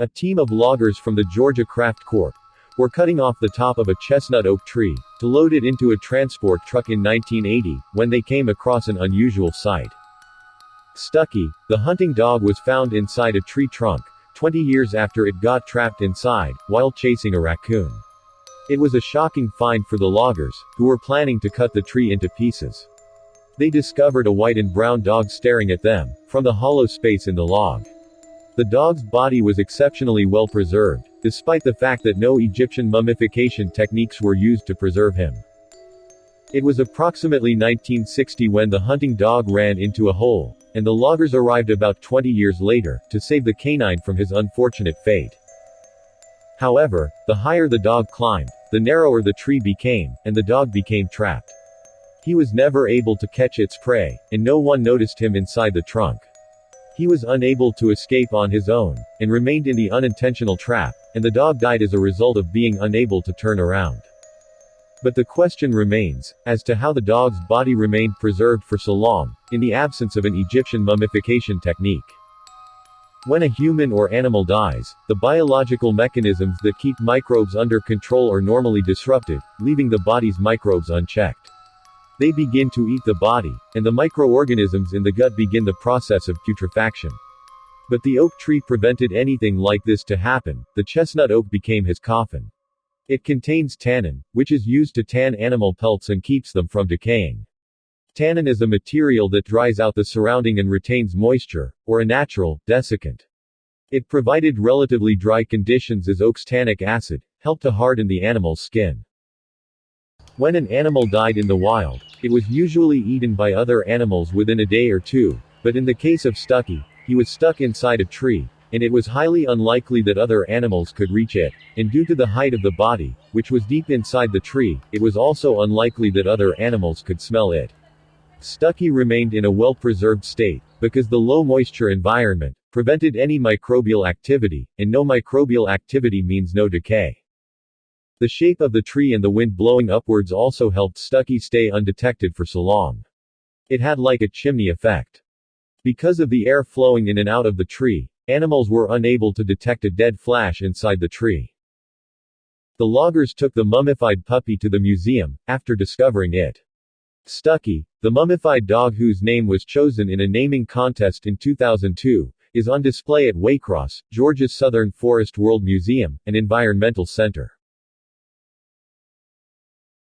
A team of loggers from the Georgia Craft Corp. were cutting off the top of a chestnut oak tree to load it into a transport truck in 1980, when they came across an unusual sight. Stuckie, the hunting dog, was found inside a tree trunk, 20 years after it got trapped inside, while chasing a raccoon. It was a shocking find for the loggers, who were planning to cut the tree into pieces. They discovered a white and brown dog staring at them, from the hollow space in the log. The dog's body was exceptionally well preserved, despite the fact that no Egyptian mummification techniques were used to preserve him. It was approximately 1960 when the hunting dog ran into a hole, and the loggers arrived about 20 years later, to save the canine from his unfortunate fate. However, the higher the dog climbed, the narrower the tree became, and the dog became trapped. He was never able to catch its prey, and no one noticed him inside the trunk. He was unable to escape on his own, and remained in the unintentional trap, and the dog died as a result of being unable to turn around. But the question remains, as to how the dog's body remained preserved for so long, in the absence of an Egyptian mummification technique. When a human or animal dies, the biological mechanisms that keep microbes under control are normally disrupted, leaving the body's microbes unchecked. They begin to eat the body, and the microorganisms in the gut begin the process of putrefaction. But the oak tree prevented anything like this to happen. The chestnut oak became his coffin. It contains tannin, which is used to tan animal pelts and keeps them from decaying. Tannin is a material that dries out the surrounding and retains moisture, or a natural desiccant. It provided relatively dry conditions as oak's tannic acid helped to harden the animal's skin. When an animal died in the wild, it was usually eaten by other animals within a day or two, but in the case of Stuckie, he was stuck inside a tree, and it was highly unlikely that other animals could reach it, and due to the height of the body, which was deep inside the tree, it was also unlikely that other animals could smell it. Stuckie remained in a well-preserved state, because the low-moisture environment prevented any microbial activity, and no microbial activity means no decay. The shape of the tree and the wind blowing upwards also helped Stuckie stay undetected for so long. It had like a chimney effect. Because of the air flowing in and out of the tree, animals were unable to detect a dead flash inside the tree. The loggers took the mummified puppy to the museum, after discovering it. Stuckie, the mummified dog whose name was chosen in a naming contest in 2002, is on display at Waycross, Georgia's Southern Forest World Museum and Environmental Center.